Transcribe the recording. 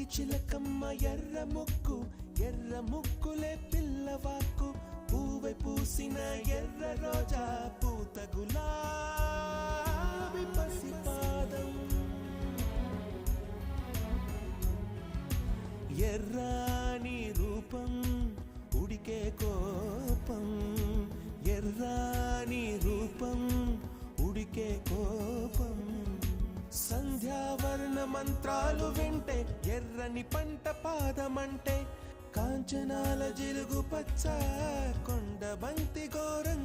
చిలకమ్మ ఎర్ర ముక్కులే పిల్లవాకు పూవై పూసిన ఎర్ర రోజా పూత గులాబీ పసిపాదం ఎర్రాని రూపం ఉడికే కోపం ఎర్రాని రూపం ఉడికే కోపం సంధ్యావర్ణ మంత్రాలు వింటే ఎర్రని పంట పాదమంటే కాంచనాల జిలుగు పచ్చ కొండ బంతి గోరం